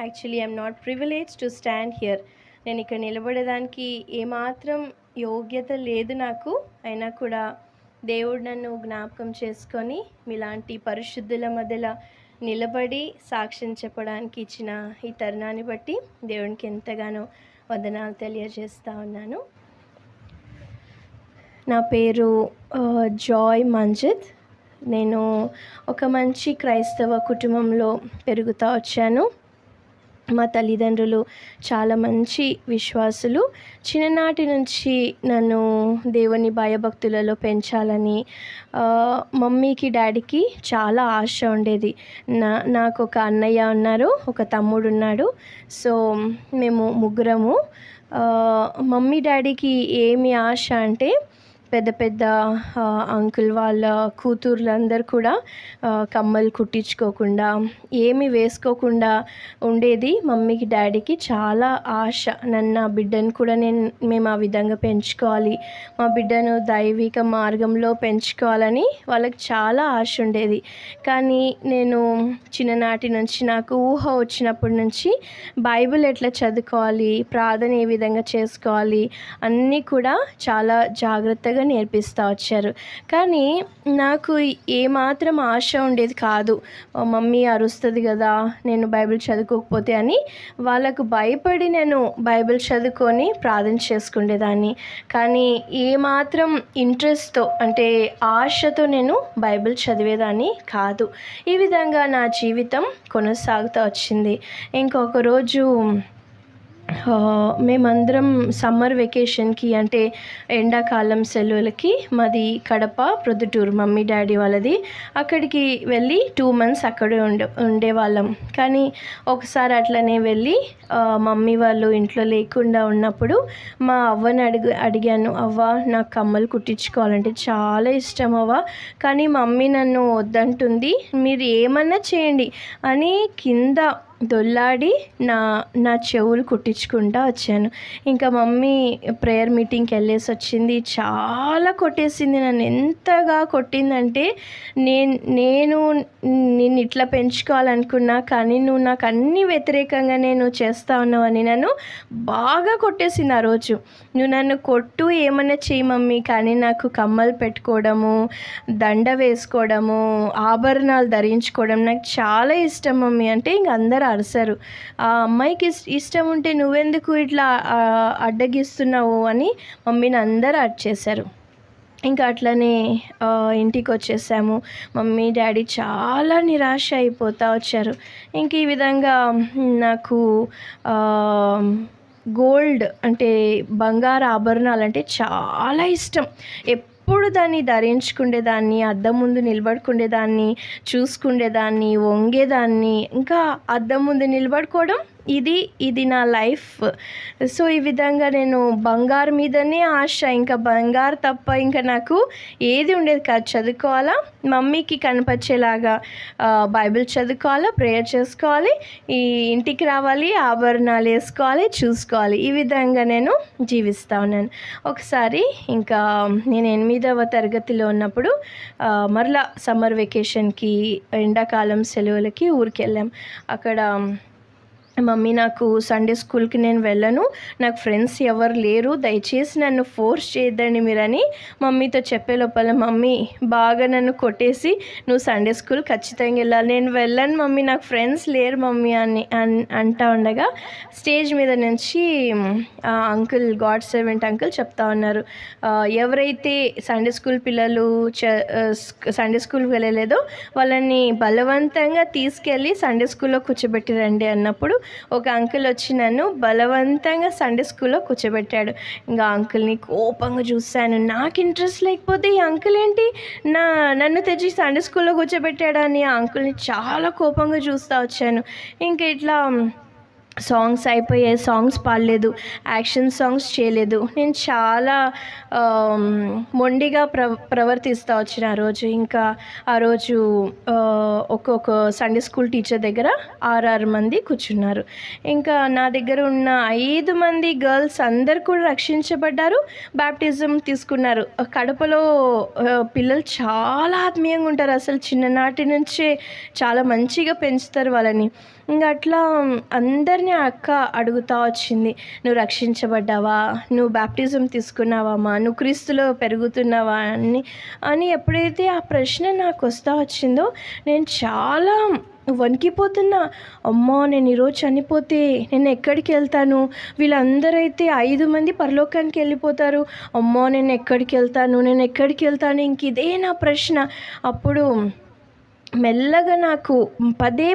Actually I'm not privilege to stand here. నేను ఇక్కడ నిలబడేదానికి ఏమాత్రం యోగ్యత లేదు నాకు. అయినా కూడా దేవుడు నన్ను జ్ఞాపకం చేసుకొని మీలాంటి పరిశుద్ధుల మధ్యలో నిలబడి సాక్ష్యం చెప్పడానికి ఇచ్చిన ఈ తరుణాన్ని బట్టి దేవునికి ఎంతగానో వందనాలు తెలియజేస్తూ ఉన్నాను. నా పేరు జాయ్ మంజిత్. నేను ఒక మంచి క్రైస్తవ కుటుంబంలో పెరుగుతూ వచ్చాను. మా తల్లిదండ్రులు చాలా మంచి విశ్వాసులు. చిన్ననాటి నుంచి నన్ను దేవుని భయభక్తులలో పెంచాలని మమ్మీకి డాడీకి చాలా ఆశ ఉండేది. నాకు ఒక అన్నయ్య ఉన్నారు, ఒక తమ్ముడు ఉన్నాడు. సో మేము ముగ్గురము. మమ్మీ డాడీకి ఏమి ఆశ అంటే పెద్ద పెద్ద అంకుల్ వాళ్ళ కూతుర్లందరూ కూడా కమ్మలు కుట్టించుకోకుండా ఏమి వేసుకోకుండా ఉండేది. మమ్మీకి డాడీకి చాలా ఆశ, నా బిడ్డను కూడా మేము ఆ విధంగా పెంచుకోవాలి, మా బిడ్డను దైవిక మార్గంలో పెంచుకోవాలని వాళ్ళకి చాలా ఆశ ఉండేది. కానీ నేను చిన్ననాటి నుంచి నాకు ఊహ వచ్చినప్పటి నుంచి బైబిల్ ఎట్లా చదువుకోవాలి, ప్రార్థన ఏ విధంగా చేసుకోవాలి అన్నీ కూడా చాలా జాగ్రత్తగా నేర్పిస్తూ వచ్చారు. కానీ నాకు ఏమాత్రం ఆశ ఉండేది కాదు. మమ్మీ అరుస్తుంది కదా నేను బైబిల్ చదువుకోకపోతే అని. వాళ్ళకు భయపడి నేను బైబిల్ చదువుకొని ప్రార్థన చేసుకునేదాన్ని. కానీ ఏమాత్రం ఇంట్రెస్ట్తో అంటే ఆశతో నేను బైబిల్ చదివేదాన్ని కాదు. ఈ విధంగా నా జీవితం కొనసాగుతూ వచ్చింది. ఇంకొక రోజు మేమందరం సమ్మర్ వెకేషన్కి అంటే ఎండాకాలం సెలవులకి మాది కడప ప్రొద్దుటూరు, మమ్మీ డాడీ వాళ్ళది. అక్కడికి వెళ్ళి 2 months అక్కడే ఉండేవాళ్ళం. కానీ ఒకసారి అట్లనే వెళ్ళి మమ్మీ వాళ్ళు ఇంట్లో లేకుండా ఉన్నప్పుడు మా అవ్వని అడిగాను, అవ్వ నాకు కమ్మలు కుట్టించుకోవాలంటే చాలా ఇష్టం అవ్వ, కానీ మమ్మీ నన్ను వద్దంటుంది, మీరు ఏమన్నా చేయండి అని కింద దొల్లాడి నా చెవులు కుట్టించుకుంటూ వచ్చాను. ఇంకా మమ్మీ ప్రేయర్ మీటింగ్కి వెళ్ళేసి వచ్చింది. చాలా కొట్టేసింది నన్ను. ఎంతగా కొట్టిందంటే నేను నిన్ను ఇట్లా పెంచుకోవాలనుకున్నా కానీ నువ్వు నాకు అన్ని వ్యతిరేకంగా నేను చేస్తా ఉన్నావని నన్ను బాగా కొట్టేసింది ఆ రోజు. నువ్వు నన్ను కొట్టు ఏమన్నా చేయి మమ్మీ, కానీ నాకు కమ్మలు పెట్టుకోవడము, దండ వేసుకోవడము, ఆభరణాలు ధరించుకోవడం నాకు చాలా ఇష్టం మమ్మీ అంటే ఇంక అందరూ అరిశారు. ఆ అమ్మాయికి ఇష్టం ఉంటే నువ్వెందుకు ఇట్లా అడ్డగిస్తున్నావు అని మమ్మీని అందరూ అరిచేశారు. ఇంకా అట్లనే ఇంటికి వచ్చేసాము. మమ్మీ డాడీ చాలా నిరాశ అయిపోతూ వచ్చారు. ఇంక ఈ విధంగా నాకు గోల్డ్ అంటే బంగారు ఆభరణాలు అంటే చాలా ఇష్టం. ఎప్పుడు దాన్ని ధరించుకునేదాన్ని, అద్దం ముందు నిలబడుకునేదాన్ని, చూసుకునేదాన్ని, వంగేదాన్ని. ఇంకా అద్దం ముందు నిలబడుకోవడం ఇది నా లైఫ్. సో ఈ విధంగా నేను బంగారు మీదనే ఆశ, ఇంకా బంగారు తప్ప ఇంకా నాకు ఏది ఉండేది కాదు. చదువుకోవాలా, మమ్మీకి కనిపించేలాగా బైబిల్ చదువుకోవాలా, ప్రేయర్ చేసుకోవాలి, ఈ ఇంటికి రావాలి, ఆభరణాలు వేసుకోవాలి, చూసుకోవాలి. ఈ విధంగా నేను జీవిస్తూ ఉన్నాను. ఒకసారి ఇంకా నేను 8వ తరగతిలో ఉన్నప్పుడు మరలా సమ్మర్ వెకేషన్కి ఎండాకాలం సెలవులకి ఊరికి వెళ్ళాం. అక్కడ మమ్మీ నాకు సండే స్కూల్కి నేను వెళ్ళను, నాకు ఫ్రెండ్స్ ఎవరు లేరు, దయచేసి నన్ను ఫోర్స్ చేయొద్దండి మీరని మమ్మీతో చెప్పే లోపల మమ్మీ బాగా నన్ను కొట్టేసి నువ్వు సండే స్కూల్ ఖచ్చితంగా వెళ్ళాలి. నేను వెళ్ళను మమ్మీ, నాకు ఫ్రెండ్స్ లేరు మమ్మీ అని అంటా ఉండగా స్టేజ్ మీద నుంచి అంకుల్, గాడ్ సర్వెంట్ అంకుల్ చెప్తా ఉన్నారు, ఎవరైతే సండే స్కూల్ పిల్లలు సండే స్కూల్కి వెళ్ళలేదో వాళ్ళని బలవంతంగా తీసుకెళ్ళి సండే స్కూల్లో కూర్చోబెట్టిరండి అన్నప్పుడు ఒక అంకుల్ వచ్చి నన్ను బలవంతంగా సండే స్కూల్లో కూర్చోబెట్టాడు. ఇంకా అంకుల్ని కోపంగా చూశాను. నాకు ఇంట్రెస్ట్ లేకపోతే ఈ అంకుల్ ఏంటి నన్ను తెచ్చి సండే స్కూల్లో కూర్చోబెట్టాడని ఆ అంకుల్ని చాలా కోపంగా చూస్తూ వచ్చాను. ఇంకా ఇట్లా సాంగ్స్ అయిపోయాయి, సాంగ్స్ పాడలేదు, యాక్షన్ సాంగ్స్ చేయలేదు. నేను చాలా మొండిగా ప్రవర్తిస్తూ వచ్చిన ఆ రోజు. ఇంకా ఆ రోజు ఒక్కొక్క సండే స్కూల్ టీచర్ దగ్గర 6 మంది కూర్చున్నారు. ఇంకా నా దగ్గర ఉన్న 5 మంది గర్ల్స్ అందరు కూడా రక్షించబడ్డారు, బ్యాప్టిజం తీసుకున్నారు. కడపలో పిల్లలు చాలా ఆత్మీయంగా ఉంటారు, అసలు చిన్ననాటి నుంచే చాలా మంచిగా పెంచుతారు వాళ్ళని. ఇంకా అట్లా అందరినీ అక్క అడుగుతూ వచ్చింది, నువ్వు రక్షించబడ్డావా, నువ్వు బ్యాప్టిజం తీసుకున్నావమ్మా, నువ్వు క్రీస్తులో పెరుగుతున్నావా అని ఎప్పుడైతే ఆ ప్రశ్న నాకు వస్తూ వచ్చిందో నేను చాలా వణికిపోతున్నా. అమ్మా, నేను ఈరోజు చనిపోతే నేను ఎక్కడికి వెళ్తాను, వీళ్ళందరూ అయితే 5 మంది పరలోకానికి వెళ్ళిపోతారు, అమ్మా నేను ఎక్కడికి వెళ్తాను, ఇంక ఇదే నా ప్రశ్న. అప్పుడు మెల్లగా నాకు పదే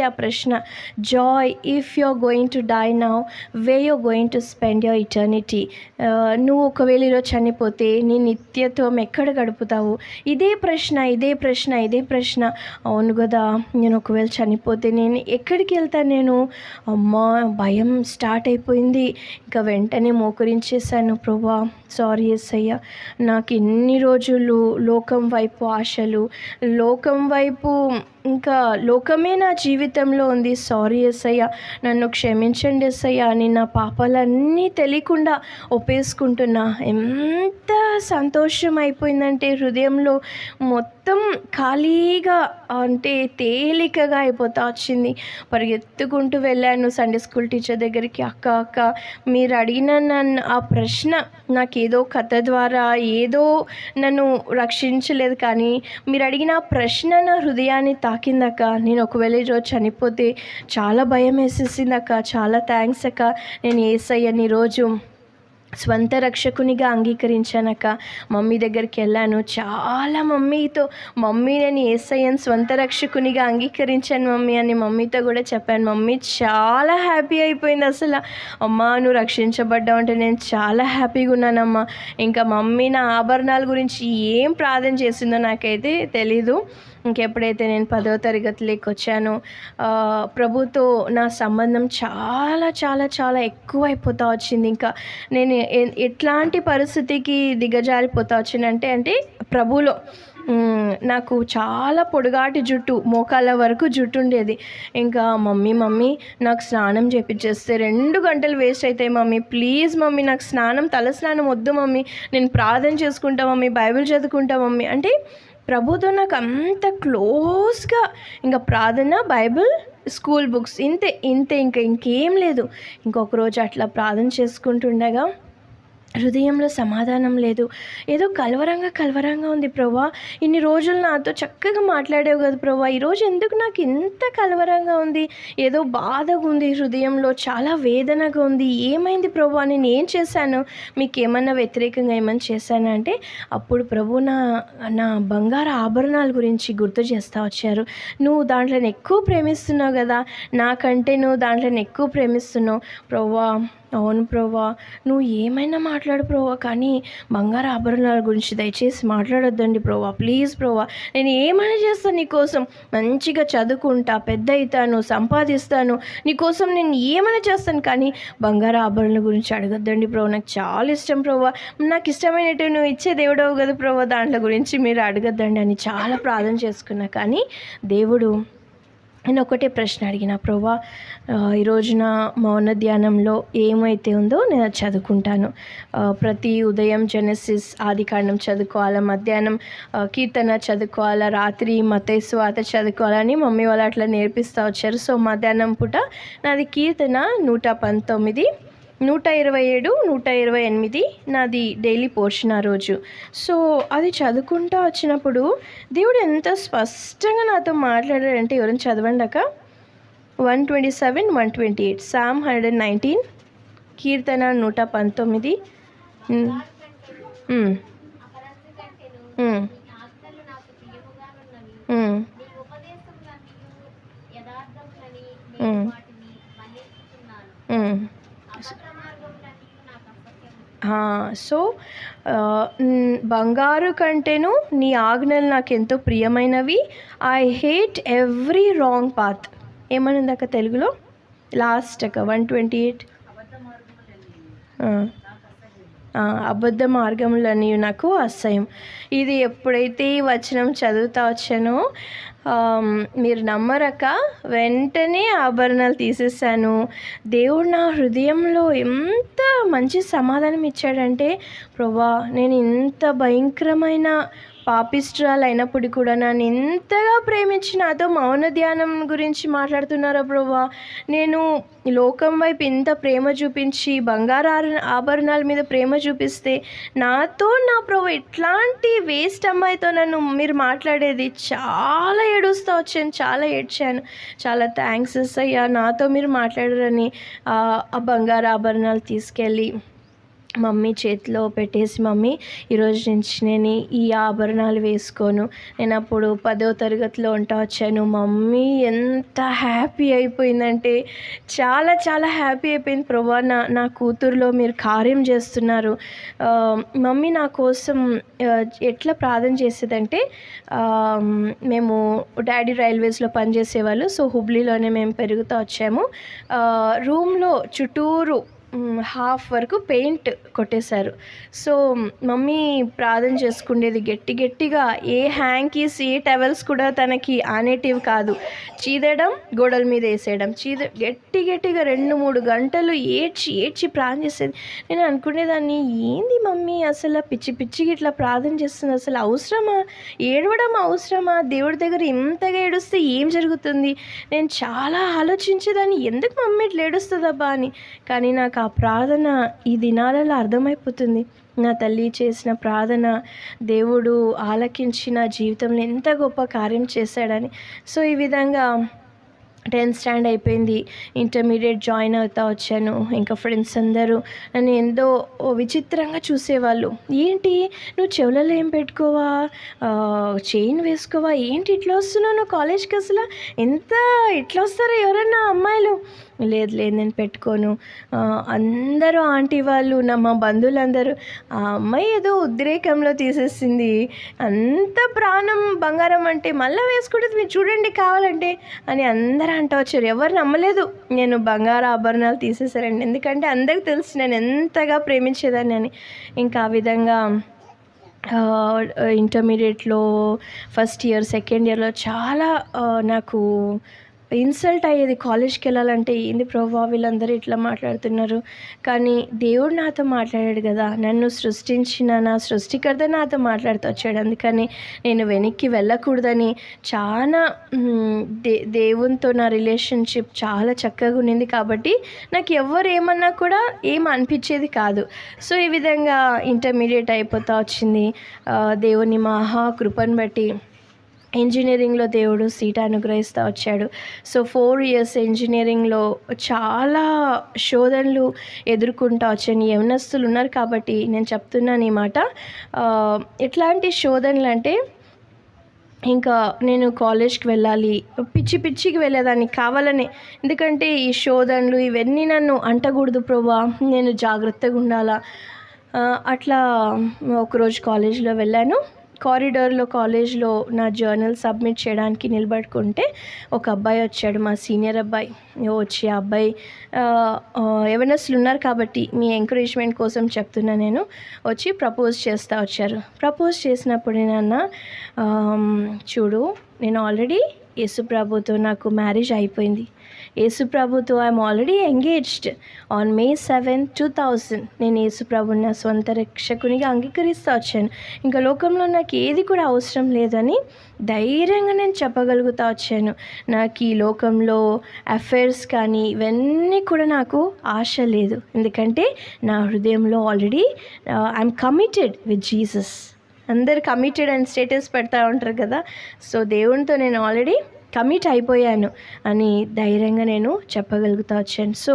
ఆ ప్రశ్న, Joy, if you are going to die now, where you are going to spend your eternity. నువ్వు ఒకవేళ ఈరోజు చనిపోతే నీ నిత్యత్వం ఎక్కడ గడుపుతావు? ఇదే ప్రశ్న. అవును కదా, నేను ఒకవేళ చనిపోతే నేను ఎక్కడికి వెళ్తాను? నేను అమ్మా, భయం స్టార్ట్ అయిపోయింది. ఇంకా వెంటనే మోకరించేశాను, ప్రభువా సారీ యేసయ్య, నాకు ఇన్ని రోజులు లోకం వైపు ఆశలు, లోకం వైపు ఇంకా లోకమే నా జీవితంలో ఉంది. సారీ యేసయ్య, నన్ను క్షమించండి యేసయ్య అని నా పాపాలన్నీ తెలియకుండా ఒప్పేసుకుంటున్నా. ఎంత సంతోషం అయిపోయిందంటే హృదయంలో మొత్తం ఖాళీగా, అంటే తేలికగా అయిపోతా వచ్చింది. పరిగెత్తుకుంటూ వెళ్ళాను సండే స్కూల్ టీచర్ దగ్గరికి. అక్క మీరు అడిగిన నన్ను ఆ ప్రశ్న నాకేదో కథ ద్వారా ఏదో నన్ను రక్షించలేదు, కానీ మీరు అడిగిన ఆ ప్రశ్న నా హృదయాన్ని తాకిందక్క. నేను ఒకవేళ ఈరోజు చనిపోతే చాలా భయం వేసేసింది అక్క. చాలా థ్యాంక్స్ అక్క, నేను యేసయ్యని ఈరోజు స్వంత రక్షకునిగా అంగీకరించానక్క. మమ్మీ దగ్గరికి వెళ్ళాను, చాలా మమ్మీ నేను యేసయ్యని స్వంత రక్షకునిగా అంగీకరించాను మమ్మీ అని మమ్మీతో కూడా చెప్పాను. మమ్మీ చాలా హ్యాపీ అయిపోయింది అసలు. అమ్మా, నువ్వు రక్షించబడ్డావు అంటే నేను చాలా హ్యాపీగా ఉన్నానమ్మా. ఇంకా మమ్మీ నా ఆభరణాల గురించి ఏం ప్రార్థన చేసిందో నాకైతే తెలీదు. ఇంకెప్పుడైతే నేను 10వ తరగతిలోకి వచ్చానో ప్రభుతో నా సంబంధం చాలా చాలా చాలా ఎక్కువ అయిపోతూ వచ్చింది. ఇంకా నేను ఎట్లాంటి పరిస్థితికి దిగజారిపోతా వచ్చిందంటే ప్రభులో నాకు చాలా పొడుగాటి జుట్టు, మోకాళ్ళ వరకు జుట్టు ఉండేది. ఇంకా మమ్మీ నాకు స్నానం చేపించేస్తే 2 గంటలు వేస్ట్ అవుతాయి మమ్మీ, ప్లీజ్ మమ్మీ నాకు తల స్నానం వద్దు మమ్మీ, నేను ప్రార్థన చేసుకుంటా మమ్మీ, బైబిల్ చదువుకుంటా మమ్మీ అంటే ప్రభుతో నాకు అంత క్లోజ్గా ఇంకా ప్రార్థన, బైబిల్, స్కూల్ బుక్స్ ఇంతే ఇంకేం లేదు. ఇంకొక రోజు అట్లా ప్రార్థన చేసుకుంటుండగా హృదయంలో సమాధానం లేదు, ఏదో కలవరంగా ఉంది. ప్రభువా, ఇన్ని రోజులు నాతో చక్కగా మాట్లాడేవు కదా ప్రభువా, ఈరోజు ఎందుకు నాకు ఇంత కలవరంగా ఉంది, ఏదో బాధగా ఉంది, హృదయంలో చాలా వేదనగా ఉంది, ఏమైంది ప్రభువా, నేను ఏం చేశాను, మీకు ఏమన్నా వ్యతిరేకంగా ఏమన్నా చేశాను అంటే అప్పుడు ప్రభు నా బంగారు ఆభరణాల గురించి గుర్తు చేస్తూ వచ్చారు. నువ్వు దాంట్లో ఎక్కువ ప్రేమిస్తున్నావు కదా, నాకంటే నువ్వు దాంట్లో ఎక్కువ ప్రేమిస్తున్నావు ప్రభువా. అవును ప్రభువా, నువ్వు ఏమైనా మాట్లాడు ప్రభువా, కానీ బంగారు ఆభరణాల గురించి దయచేసి మాట్లాడొద్దండి ప్రభువా, ప్లీజ్ ప్రభువా, నేను ఏమైనా చేస్తాను నీకోసం, మంచిగా చదువుకుంటా, పెద్ద అవుతాను, సంపాదిస్తాను, నీకోసం నేను ఏమైనా చేస్తాను, కానీ బంగారు ఆభరణాల గురించి అడగొద్దండి ప్రభువా, నాకు చాలా ఇష్టం ప్రభువా, నాకు ఇష్టమైనట్టు నువ్వు ఇచ్చే దేవుడవు కదా ప్రభువా, దాంట్లో గురించి మీరు అడగొద్దండి అని చాలా ప్రార్థన చేసుకున్నా. కానీ దేవుడు నేను ఒకటే ప్రశ్న అడిగిన, ప్రభువా ఈరోజున మౌన ధ్యానంలో ఏమైతే ఉందో నేను చదువుకుంటాను. ప్రతి ఉదయం జెనసిస్ ఆదికాండం చదువుకోవాలా, మధ్యాహ్నం కీర్తన చదువుకోవాలా, రాత్రి మత్తయి సువార్త చదువుకోవాలని మమ్మీ వాళ్ళు అట్లా నేర్పిస్తూ వచ్చారు. సో మధ్యాహ్నం పూట నాది కీర్తన 119, 127, 128 నాది డైలీ పోర్షన్ ఆ రోజు. సో అది చదువుకుంటూ వచ్చినప్పుడు దేవుడు ఎంత స్పష్టంగా నాతో మాట్లాడాడంటే, ఎవరైనా చదవండాక 127, 128, సామ్ 119, కీర్తన 119. సో బంగారు కంటేను నీ ఆజ్ఞలు నాకు ఎంతో ప్రియమైనవి, I hate every wrong path. ఏమనుందాక తెలుగులో? లాస్ట్ అక్క 128. అబద్ధ మార్గములని నాకు అసహ్యం. ఇది ఎప్పుడైతే ఈ వచనం చదువుతా వచ్చానో మీరు నమ్మరక వెంటనే ఆభరణాలు తీసేసాను. దేవుడు నా హృదయంలో ఎంత మంచి సమాధానం ఇచ్చాడంటే, ప్రభా నేను ఇంత భయంకరమైన పాపిష్టురాలు అయినప్పుడు కూడా నన్ను ఇంతగా ప్రేమించి నాతో మౌన ధ్యానం గురించి మాట్లాడుతున్నారా ప్రభా, నేను లోకం వైపు ఇంత ప్రేమ చూపించి బంగారు ఆభరణాల మీద ప్రేమ చూపిస్తే నాతో నా ప్రభు ఇట్లాంటి వేస్ట్ అమ్మాయితో నన్ను మీరు మాట్లాడేది. చాలా ఏడుస్తూ వచ్చాను, చాలా ఏడ్చాను. చాలా థ్యాంక్స్ అయ్యా నాతో మీరు మాట్లాడారని ఆ బంగారు ఆభరణాలు తీసుకెళ్ళి మమ్మీ చేతిలో పెట్టేసి, మమ్మీ ఈరోజు నుంచి నేను ఈ ఆభరణాలు వేసుకోను, నేను అప్పుడు 10వ తరగతిలో ఉంటా వచ్చాను. మమ్మీ ఎంత హ్యాపీ అయిపోయిందంటే చాలా చాలా హ్యాపీ అయిపోయింది. ప్రభా నా కూతురులో మీరు కార్యం చేస్తున్నారు. మమ్మీ నా కోసం ఎట్లా ప్రార్థన చేసేదంటే, మేము డాడీ రైల్వేస్లో పనిచేసేవాళ్ళు. సో హుబ్లీలోనే మేము పెరుగుతూ వచ్చాము. రూమ్లో చుట్టూరు హాఫ్ వరకు పెయింట్ కొట్టేశారు. సో మమ్మీ ప్రార్థన చేసుకునేది గట్టిగా. ఏ హ్యాంకీస్ ఏ టవల్స్ కూడా తనకి ఆనేటివి కాదు. చీదడం, గోడల మీద వేసేయడం, గట్టిగా 2-3 గంటలు ఏడ్చి ప్రార్థన చేసేది. నేను అనుకునేదాన్ని, ఏంది మమ్మీ అసలు పిచ్చిగా ఇట్లా ప్రార్థన చేస్తుంది, అసలు అవసరమా, ఏడవడం అవసరమా, దేవుడి దగ్గర ఇంతగా ఏడుస్తే ఏం జరుగుతుంది. నేను చాలా ఆలోచించేదాన్ని, ఎందుకు మమ్మీ ఇట్లా ఏడుస్తుందబ్బా అని. కానీ నాకు ఆ ప్రార్థన ఈ దినాలలో అర్థమైపోతుంది. నా తల్లి చేసిన ప్రార్థన దేవుడు ఆలకించిన జీవితంలో ఎంత గొప్ప కార్యం చేశాడని. సో ఈ విధంగా 10th స్టాండ్ అయిపోయింది, ఇంటర్మీడియట్ జాయిన్ అవుతా వచ్చాను. ఇంకా ఫ్రెండ్స్ అందరూ నన్ను ఎంతో విచిత్రంగా చూసేవాళ్ళు. ఏంటి నువ్వు చెవులలో ఏం పెట్టుకోవా, చైన్ వేసుకోవా, ఏంటి ఇట్లా వస్తున్నావు నువ్వు కాలేజ్కి, అసలు ఎంత ఇట్లా వస్తారా ఎవరన్నా అమ్మాయిలు. లేదు నేను పెట్టుకోను. అందరూ ఆంటీ వాళ్ళు మా బంధువులందరూ, ఆ అమ్మాయి ఏదో ఉద్రేకంలో తీసేసింది, అంత ప్రాణం బంగారం అంటే మళ్ళీ వేసుకుంటుంది, మీరు చూడండి కావాలంటే అని అందరూ అంటూ వచ్చారు. ఎవరు నమ్మలేదు నేను బంగారు ఆభరణాలు తీసేసారండి. ఎందుకంటే అందరికి తెలుసు నేను ఎంతగా ప్రేమించేదాన్ని అని. ఇంకా ఆ విధంగా ఇంటర్మీడియట్లో ఫస్ట్ ఇయర్, సెకండ్ ఇయర్లో చాలా నాకు ఇన్సల్ట్ అయ్యేది. కాలేజ్కి వెళ్ళాలంటే ఏంది ప్రభా వీళ్ళందరూ ఇట్లా మాట్లాడుతున్నారు. కానీ దేవుడు నాతో మాట్లాడాడు కదా, నన్ను సృష్టించిన నా సృష్టికర్త నాతో మాట్లాడుతూ వచ్చాడు. అందుకని నేను వెనక్కి వెళ్ళకూడదని చాలా దేవునితో నా రిలేషన్షిప్ చాలా చక్కగా ఉన్నింది. కాబట్టి నాకు ఎవరు ఏమన్నా కూడా ఏం అనిపించేది కాదు. సో ఈ విధంగా ఇంటర్మీడియట్ అయిపోతూ వచ్చింది. దేవుని మహా కృపను బట్టి ఇంజనీరింగ్లో దేవుడు సీట్ అనుగ్రహిస్తూ వచ్చాడు. సో 4 years ఇంజనీరింగ్లో చాలా శోధనలు ఎదుర్కొంటూ వచ్చాను. యవనస్తులు ఉన్నారు కాబట్టి నేను చెప్తున్నాను ఈ మాట. ఎట్లాంటి శోధనలు అంటే, ఇంకా నేను కాలేజ్కి వెళ్ళాలి, పిచ్చికి వెళ్ళేదాన్ని కావాలని. ఎందుకంటే ఈ శోధనలు ఇవన్నీ నన్ను అంటకూడదు ప్రభా, నేను జాగ్రత్తగా ఉండాలా. అట్లా ఒకరోజు కాలేజ్లో వెళ్ళాను. కారిడార్లో కాలేజ్లో నా జర్నల్ సబ్మిట్ చేయడానికి నిలబడుకుంటే ఒక అబ్బాయి వచ్చాడు, మా సీనియర్ అబ్బాయి. వచ్చి ఆ అబ్బాయి యవనస్తులు ఉన్నారు కాబట్టి మీ ఎంకరేజ్మెంట్ కోసం చెప్తున్నా, నేను వచ్చి ప్రపోజ్ చేస్తూ వచ్చారు. ప్రపోజ్ చేసినప్పుడు నాన్న చూడు, నేను ఆల్రెడీ యేసుప్రభుతో నాకు మ్యారేజ్ అయిపోయింది. యేసుప్రభుతో I'm already engaged on May 7, 2000. నేను యేసుప్రభుని నా సొంత రక్షకునిగా అంగీకరిస్తూ వచ్చాను. ఇంకా లోకంలో నాకు ఏది కూడా అవసరం లేదని ధైర్యంగా నేను చెప్పగలుగుతూ వచ్చాను. నాకు ఈ లోకంలో అఫైర్స్ కానీ ఇవన్నీ కూడా నాకు ఆశ లేదు. ఎందుకంటే నా హృదయంలో already I'm committed with Jesus. అందరు కమిటెడ్ అండ్ స్టేటస్ పెడతా ఉంటారు కదా. సో దేవునితో నేను ఆల్రెడీ కమిట్ అయిపోయాను అని ధైర్యంగా నేను చెప్పగలుగుతా వచ్చాను. సో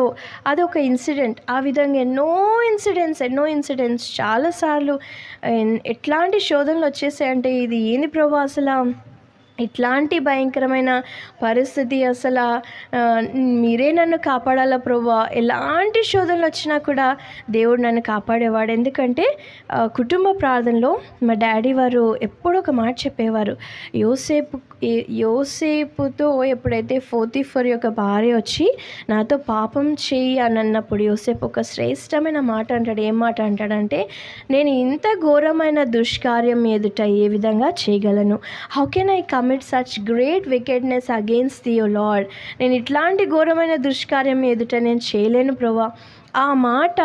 అదొక ఇన్సిడెంట్. ఆ విధంగా ఎన్నో ఇన్సిడెంట్స్ చాలాసార్లు ఎట్లాంటి శోధనలు వచ్చేసాయంటే, ఇది ఏంది ప్రభు అసలు ఇట్లాంటి భయంకరమైన పరిస్థితి అసలు మీరే నన్ను కాపాడాలా ప్రభువా, ఎలాంటి శోధనలు వచ్చినా కూడా దేవుడు నన్ను కాపాడేవాడు. ఎందుకంటే కుటుంబ ప్రార్థనలో మా డాడీ వారు ఎప్పుడూ ఒక మాట చెప్పేవారు. యోసేపుతో ఎప్పుడైతే పోతీఫర్ యొక్క భార్య వచ్చి నాతో పాపం చెయ్యి అని అన్నప్పుడు యోసేపు ఒక శ్రేష్టమైన మాట అంటాడు. ఏం మాట అంటాడంటే, నేను ఇంత ఘోరమైన దుష్కార్యం ఎదుట ఏ విధంగా చేయగలను? How can I commit such great wickedness against the lord? నేను ఇట్లాంటి ఘోరమైన దుష్కార్యం ఎదుట నేను చేయలేను ప్రభువా. ఆ మాట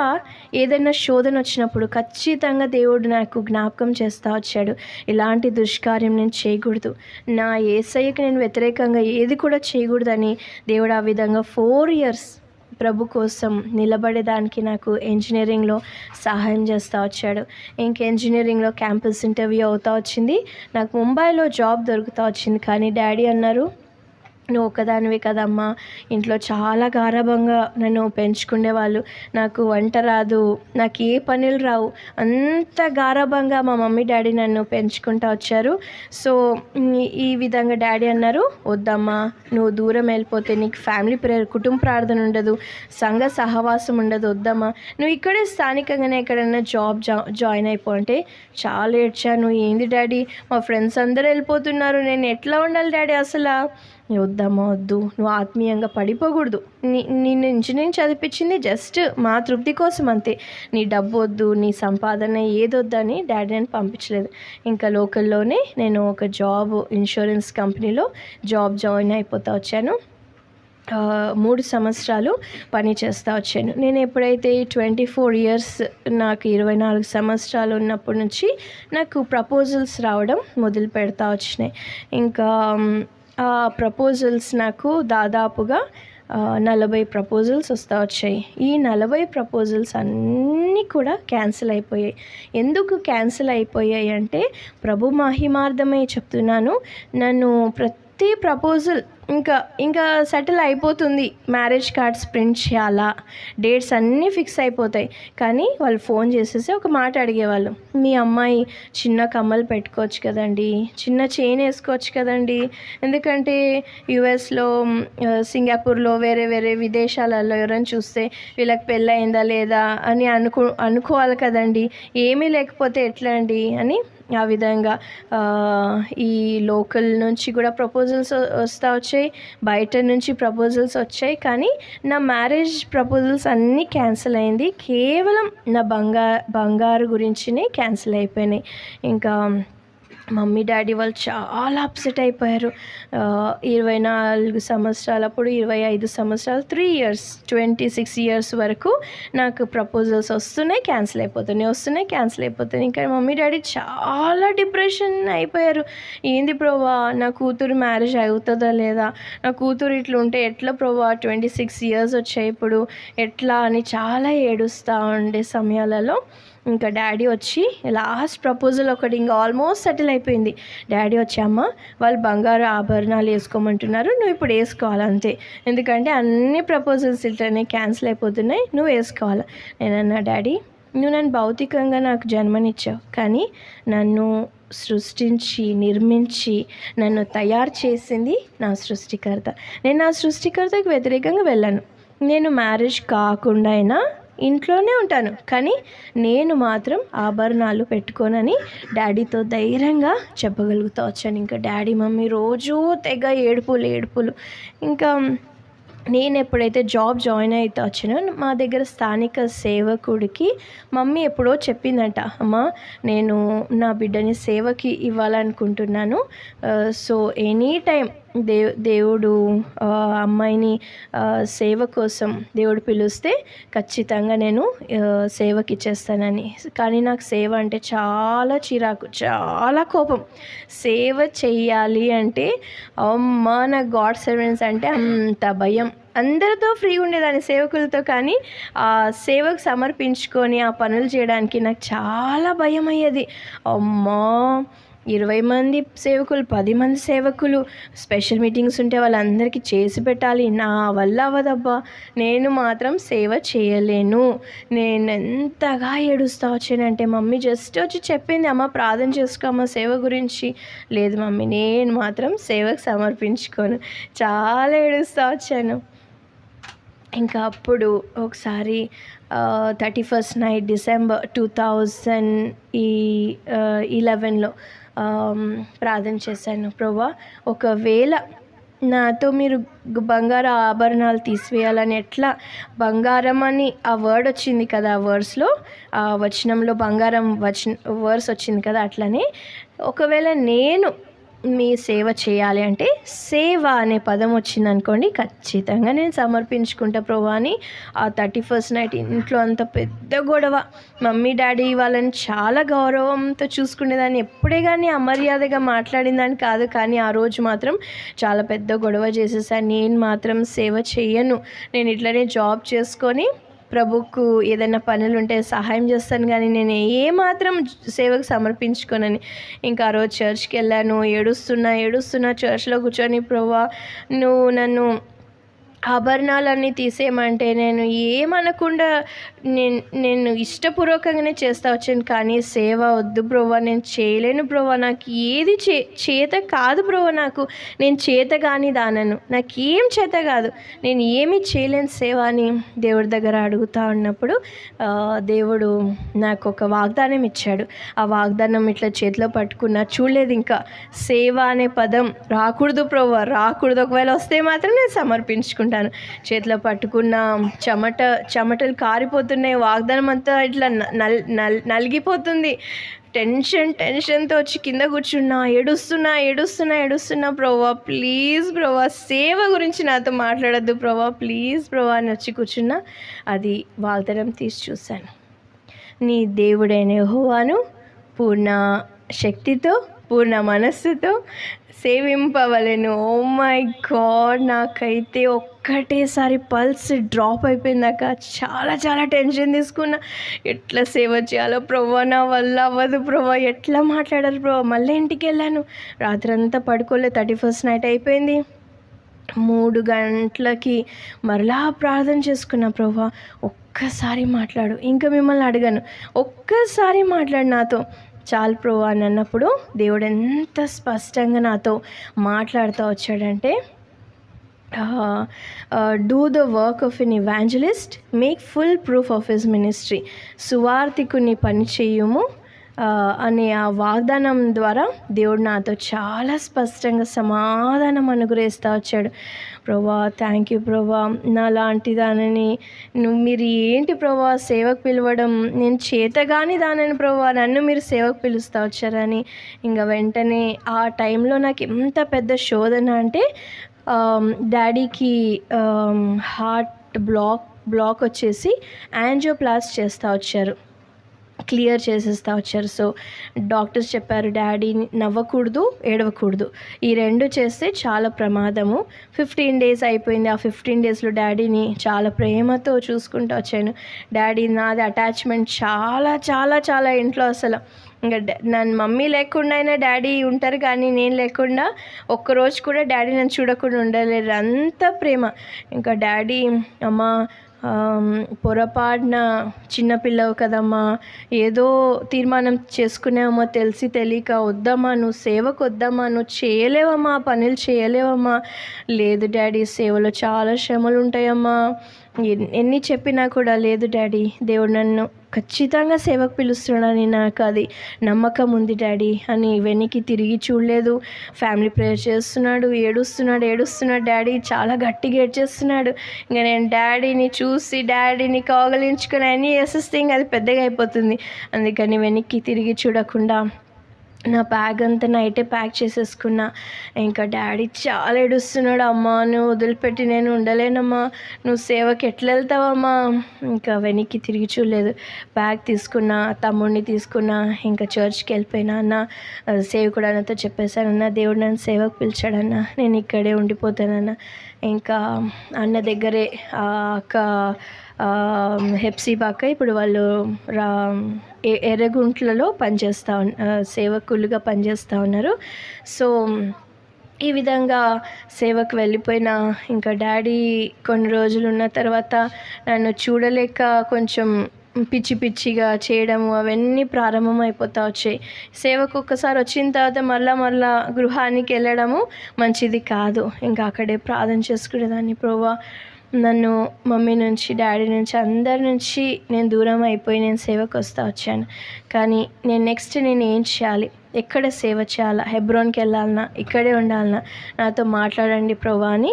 ఏదైనా శోధన వచ్చినప్పుడు ఖచ్చితంగా దేవుడు నాకు జ్ఞాపకం చేస్తూ వచ్చాడు. ఇలాంటి దుష్కార్యం నేను చేయకూడదు, నా యేసయ్యకి నేను వ్యతిరేకంగా ఏది కూడా చేయకూడదని దేవుడు ఆ విధంగా 4 years ప్రభు కోసం నిలబడేదానికి నాకు ఇంజనీరింగ్లో సహాయం చేస్తూ వచ్చాడు. ఇంక ఇంజనీరింగ్లో క్యాంపస్ ఇంటర్వ్యూ అవుతూ వచ్చింది. నాకు ముంబైలో జాబ్ దొరుకుతూ వచ్చింది. కానీ డాడీ అన్నారు, నువ్వు ఒక్కదానివే కదమ్మా, ఇంట్లో చాలా గారాబంగా నన్ను పెంచుకునేవాళ్ళు. నాకు వంట రాదు, నాకు ఏ పనులు రావు, అంత గారాబంగా మా మమ్మీ డాడీ నన్ను పెంచుకుంటూ వచ్చారు. సో ఈ విధంగా డాడీ అన్నారు, వద్దమ్మా, నువ్వు దూరం వెళ్ళిపోతే నీకు ఫ్యామిలీ ప్రేయర్, కుటుంబ ప్రార్థన ఉండదు, సంఘ సహవాసం ఉండదు, వద్దమ్మా, నువ్వు ఇక్కడే స్థానికంగానే ఎక్కడైనా జాయిన్ అయిపో అంటే చాలా ఏడ్చాను. ఏంది డాడీ, మా ఫ్రెండ్స్ అందరూ వెళ్ళిపోతున్నారు, నేను ఎట్లా ఉండాలి డాడీ? అసలు వద్దమ్మా, వద్దు, నువ్వు ఆత్మీయంగా పడిపోకూడదు. నిన్ను ఇంజనీరింగ్ చదివించింది జస్ట్ మా తృప్తి కోసం అంతే. నీ డబ్బు వద్దు, నీ సంపాదన ఏదొద్దని డాడీ నేను పంపించలేదు. ఇంకా లోకల్లోనే నేను ఒక ఇన్సూరెన్స్ కంపెనీలో జాయిన్ అయిపోతూ వచ్చాను. 3 సంవత్సరాలు పని చేస్తూ వచ్చాను. నేను ఎప్పుడైతే 24 years, నాకు 24 సంవత్సరాలు ఉన్నప్పటి నుంచి నాకు ప్రపోజల్స్ రావడం మొదలు పెడతా వచ్చినాయి. ఇంకా ఆ ప్రపోజల్స్ నాకు దాదాపుగా 40 ప్రపోజల్స్ వస్తూ వచ్చాయి. ఈ 40 ప్రపోజల్స్ అన్నీ కూడా క్యాన్సిల్ అయిపోయాయి. ఎందుకు క్యాన్సిల్ అయిపోయాయి అంటే, ప్రభు మహిమార్థమై చెప్తున్నాను, నన్ను ప్రతి ప్రపోజల్ ఇంకా సెటిల్ అయిపోతుంది, మ్యారేజ్ కార్డ్స్ ప్రింట్ చేయాలా, డేట్స్ అన్నీ ఫిక్స్ అయిపోతాయి. కానీ వాళ్ళు ఫోన్ చేసేసి ఒక మాట అడిగేవాళ్ళు, మీ అమ్మాయి చిన్న కమ్మలు పెట్టుకోవచ్చు కదండి, చిన్న చైన్ వేసుకోవచ్చు కదండి, ఎందుకంటే యుఎస్లో, సింగపూర్లో, వేరే వేరే విదేశాలలో ఎవరైనా చూస్తే వీళ్ళకి పెళ్ళయిందా లేదా అని అనుకోవాలి కదండి, ఏమీ లేకపోతే ఎట్లా అండి అని ఆ విధంగా ఈ లోకల్ నుంచి కూడా ప్రపోజల్స్ వస్తూ వచ్చాయి, బయట నుంచి ప్రపోజల్స్ వచ్చాయి. కానీ నా మ్యారేజ్ ప్రపోజల్స్ అన్నీ క్యాన్సిల్ అయింది. కేవలం నా బంగారు గురించినే క్యాన్సిల్ అయిపోయినాయి. ఇంకా మమ్మీ డాడీ వాళ్ళు చాలా అప్సెట్ అయిపోయారు. 24 సంవత్సరాలు, అప్పుడు 25 సంవత్సరాలు, 3 years, 26 years వరకు నాకు ప్రపోజల్స్ వస్తున్నాయి, క్యాన్సిల్ అయిపోతున్నాయి. ఇంకా మమ్మీ డాడీ చాలా డిప్రెషన్ అయిపోయారు. ఏంది ప్రోవా, నా కూతురు మ్యారేజ్ అవుతుందా లేదా, నా కూతురు ఇట్లా ఉంటే ఎట్లా ప్రోవా, 26 years వచ్చాయి ఇప్పుడు ఎట్లా అని చాలా ఏడుస్తూ ఉండే సమయాలలో ఇంకా డాడీ వచ్చి, లాస్ట్ ప్రపోజల్ ఒకటి ఇంకా ఆల్మోస్ట్ సెటిల్ అయిపోయింది. డాడీ వచ్చి, అమ్మ వాళ్ళు బంగారు ఆభరణాలు వేసుకోమంటున్నారు, నువ్వు ఇప్పుడు వేసుకోవాలంతే, ఎందుకంటే అన్ని ప్రపోజల్స్ ఇట్లనే క్యాన్సిల్ అయిపోతున్నాయి, నువ్వు వేసుకోవాలి. నేనన్నా, డాడీ, నువ్వు నన్ను భౌతికంగా నాకు జన్మనిచ్చావు, కానీ నన్ను సృష్టించి, నిర్మించి, నన్ను తయారు చేసింది నా సృష్టికర్త. నేను నా సృష్టికర్తకు వ్యతిరేకంగా వెళ్ళాను. నేను మ్యారేజ్ కాకుండా అయినా ఇంట్లోనే ఉంటాను, కానీ నేను మాత్రం ఆభరణాలు పెట్టుకోనని డాడీతో ధైర్యంగా చెప్పగలుగుతూ వచ్చాను. ఇంకా డాడీ మమ్మీ రోజూ తెగ ఏడుపులు. ఇంకా నేను ఎప్పుడైతే జాయిన్ అయితే వచ్చానో, మా దగ్గర స్థానిక సేవకుడికి మమ్మీ ఎప్పుడో చెప్పిందంట, అమ్మ నేను నా బిడ్డని సేవకి ఇవ్వాలనుకుంటున్నాను, సో ఎనీ టైం దేవుడు అమ్మాయిని సేవ కోసం దేవుడు పిలిస్తే ఖచ్చితంగా నేను సేవకి ఇచ్చేస్తానని. కానీ నాకు సేవ అంటే చాలా చిరాకు, చాలా కోపం. సేవ చెయ్యాలి అంటే అమ్మ, నాకు గాడ్ సర్వెంట్స్ అంటే అంత భయం. అందరితో ఫ్రీగా ఉండేదాన్ని, సేవకులతో, కానీ ఆ సేవకు సమర్పించుకొని ఆ పనులు చేయడానికి నాకు చాలా భయం అయ్యేది. అమ్మా, 20 మంది సేవకులు, 10 మంది సేవకులు, స్పెషల్ మీటింగ్స్ ఉంటే వాళ్ళందరికీ చేసి పెట్టాలి. నా వల్ల అవ్వదబ్బా, నేను మాత్రం సేవ చేయలేను. నేను ఎంతగా ఏడుస్తా వచ్చానంటే మమ్మీ జస్ట్ వచ్చి చెప్పింది, అమ్మ ప్రార్థన చేసుకో అమ్మ సేవ గురించి. లేదు మమ్మీ, నేను మాత్రం సేవకు సమర్పించుకోను. చాలా ఏడుస్తూ వచ్చాను. ఇంకా అప్పుడు ఒకసారి 31st నైట్ డిసెంబర్ 2011లో ప్రార్థన చేశాను. ప్రభువా, ఒకవేళ నాతో మీరు బంగారు ఆభరణాలు తీసివేయాలని, ఎట్లా బంగారం అని ఆ వర్డ్ వచ్చింది కదా, ఆ వర్డ్స్లో ఆ వచనంలో బంగారం వర్స్ వచ్చింది కదా, అట్లనే ఒకవేళ నేను మీ సేవ చేయాలి అంటే సేవ అనే పదం వచ్చింది అనుకోండి, ఖచ్చితంగా నేను సమర్పించుకుంటా ప్రభువా అని. ఆ 31st నైట్ ఇంట్లో అంత పెద్ద గొడవ. మమ్మీ డాడీ వాళ్ళని చాలా గౌరవంతో చూసుకునేదాన్ని, ఎప్పుడే కానీ అమర్యాదగా మాట్లాడిందని కాదు, కానీ ఆ రోజు మాత్రం చాలా పెద్ద గొడవ చేసేసాను. నేను మాత్రం సేవ చేయను, నేను ఇట్లనే జాబ్ చేసుకొని ప్రభుకు ఏదైనా పనులు ఉంటే సహాయం చేస్తాను, కానీ నేను ఏమాత్రం సేవకు సమర్పించుకోనని. ఇంకా ఆ రోజు చర్చ్కి వెళ్ళాను. ఏడుస్తున్నా చర్చ్లో కూర్చొని, ప్రభువా నువ్వు నన్ను ఆభరణాలన్నీ తీసేయమంటే నేను ఏమనకుండా నేను ఇష్టపూర్వకంగానే చేస్తా వచ్చాను, కానీ సేవ వద్దు ప్రభువా, నేను చేయలేను ప్రభువా, నాకు ఏది చేత కాదు ప్రభువా, నేను చేత కాని దానను, నాకేం చేత కాదు, నేను ఏమీ చేయలేను సేవ అని దేవుడి దగ్గర అడుగుతూ ఉన్నప్పుడు దేవుడు నాకు ఒక వాగ్దానం ఇచ్చాడు. ఆ వాగ్దానం ఇట్లా చేతిలో పట్టుకున్నా, చూడలేదు ఇంకా సేవ అనే పదం రాకూడదు ప్రభువా, రాకూడదు, ఒకవేళ వస్తే మాత్రం నేను సమర్పించుకుంటాను. చేతిలో పట్టుకున్న చెమటలు కారిపోతున్నాయి. వాగ్దానం అంతా ఇట్లా నలిగిపోతుంది. టెన్షన్తో వచ్చి కింద కూర్చున్నా, ఏడుస్తున్నా ప్రభువా ప్లీజ్ ప్రభువా, సేవ గురించి నాతో మాట్లాడద్దు ప్రభువా ప్లీజ్ ప్రభువా అని వచ్చి కూర్చున్నా. అది వాగ్దానం తీసి చూశాను. నీ దేవుడైన యెహోవాను పూర్ణ శక్తితో, పూర్ణ మనస్సుతో సేవింపవలెను. ఓ మై గాడ్, నాకైతే ఒక్కటేసారి పల్స్ డ్రాప్ అయిపోయిందాక చాలా టెన్షన్ తీసుకున్నా. ఎట్లా సేవ చేయాలో ప్రభువా, నా వల్ల అవ్వదు ప్రభువా, ఎట్లా మాట్లాడాలి ప్రభువా. మళ్ళీ ఇంటికి వెళ్ళాను, రాత్రంతా పడుకోలే. 31st నైట్ అయిపోయింది. 3 గంటలకి మరలా ప్రార్థన చేసుకున్నా, ప్రభువా ఒక్కసారి మాట్లాడు, ఇంకా మిమ్మల్ని అడగను, ఒక్కసారి మాట్లాడు నాతో చాలు ప్రభువా అని అన్నప్పుడు దేవుడు ఎంత స్పష్టంగా నాతో మాట్లాడుతూ వచ్చాడంటే, do the work of an evangelist, make full proof of his ministry, సువార్థికుని పని చేయుము అనే ఆ వాగ్దానం ద్వారా దేవుడు నాతో చాలా స్పష్టంగా సమాధానం అనుగ్రహిస్తూ వచ్చాడు. ప్రభువా థ్యాంక్ యూ ప్రభువా, నాలాంటి దానిని మీరు ఏంటి ప్రభువా సేవకు పిలవడం, నేను చేతగాని దానిని ప్రభువా నన్ను మీరు సేవకు పిలుస్తూ వచ్చారని. ఇంకా వెంటనే ఆ టైంలో నాకు ఎంత పెద్ద శోధన అంటే, డాడీకి హార్ట్ బ్లాక్ వచ్చేసి యాంజియోప్లాస్ట్ చేస్తూ వచ్చారు, క్లియర్ చేసేస్తూ వచ్చారు. సో డాక్టర్స్ చెప్పారు, డాడీ నవ్వకూడదు, ఏడవకూడదు, ఈ 2 చేస్తే చాలా ప్రమాదము. 15 days అయిపోయింది. ఆ 15 daysలో డాడీని చాలా ప్రేమతో చూసుకుంటూ వచ్చాను. డాడీ నాది అటాచ్మెంట్ చాలా ఇంట్లో అసలు. ఇంకా నన్ను మమ్మీ లేకుండా అయినా డాడీ ఉంటారు, కానీ నేను లేకుండా ఒక్కరోజు కూడా డాడీ నన్ను చూడకుండా ఉండలేరు, అంత ప్రేమ. ఇంకా డాడీ, అమ్మ పొరపాటున చిన్నపిల్లవు కదమ్మా, ఏదో తీర్మానం చేసుకునేవమ్మా, తెలియక వద్దమ్మా, నువ్వు సేవకు వద్దమ్మా, నువ్వు చేయలేవమ్మా, పనులు చేయలేవమ్మా. లేదు డాడీ, సేవలో చాలా శ్రమలు ఉంటాయమ్మా, ఎన్ని చెప్పినా కూడా లేదు డాడీ, దేవుడు నన్ను ఖచ్చితంగా సేవకు పిలుస్తున్నాడని నాకు అది నమ్మకం ఉంది డాడీ అని వెనక్కి తిరిగి చూడలేదు. ఫ్యామిలీ ప్రేయర్ చేస్తున్నాడు, ఏడుస్తున్నాడు డాడీ, చాలా గట్టిగా ఏడ్చేస్తున్నాడు. ఇంకా నేను డాడీని చూసి డాడీని కౌగలించుకొని అన్నీ చేసేస్తే ఇంకా అది పెద్దగా అయిపోతుంది. అందుకని వెనక్కి తిరిగి చూడకుండా నా బ్యాగ్ అంతా నైటే ప్యాక్ చేసేసుకున్నా. ఇంకా డాడీ చాలా ఏడుస్తున్నాడు, అమ్మా నువ్వు వదిలిపెట్టి నేను ఉండలేనమ్మా, నువ్వు సేవకి ఎట్లా వెళ్తావమ్మా. ఇంకా వెనక్కి తిరిగి చూడలేదు, బ్యాగ్ తీసుకున్నా, తమ్ముడిని తీసుకున్నా, ఇంకా చర్చ్కి వెళ్ళిపోయినా. అన్న సేవకుడు అన్నతో చెప్పేశాను, అన్న దేవుడు నన్ను సేవకు పిలిచాడన్న, నేను ఇక్కడే ఉండిపోతానన్న. ఇంకా అన్న దగ్గరే అక్క హెప్సిబాక. ఇప్పుడు వాళ్ళు రా ఎర్రగుంట్లలో సేవకులుగా పనిచేస్తూ ఉన్నారు. సో ఈ విధంగా సేవకు వెళ్ళిపోయిన ఇంకా డాడీ కొన్ని రోజులు ఉన్న తర్వాత నన్ను చూడలేక కొంచెం పిచ్చి పిచ్చిగా చేయడము అవన్నీ ప్రారంభం అయిపోతూ వచ్చాయి. సేవకు ఒక్కసారి వచ్చిన తర్వాత మళ్ళా గృహానికి వెళ్ళడము మంచిది కాదు. ఇంకా అక్కడే ప్రార్థన చేసుకునేదాన్ని, ప్రభువా నన్ను మమ్మీ నుంచి, డాడీ నుంచి, అందరి నుంచి నేను దూరం అయిపోయి నేను సేవకు వస్తూ వచ్చాను. కానీ నేను ఏం చేయాలి, ఎక్కడ సేవ చేయాలా, హెబ్రోన్కి వెళ్ళాలన్నా, ఇక్కడే ఉండాలన్నా, నాతో మాట్లాడండి ప్రభువా అని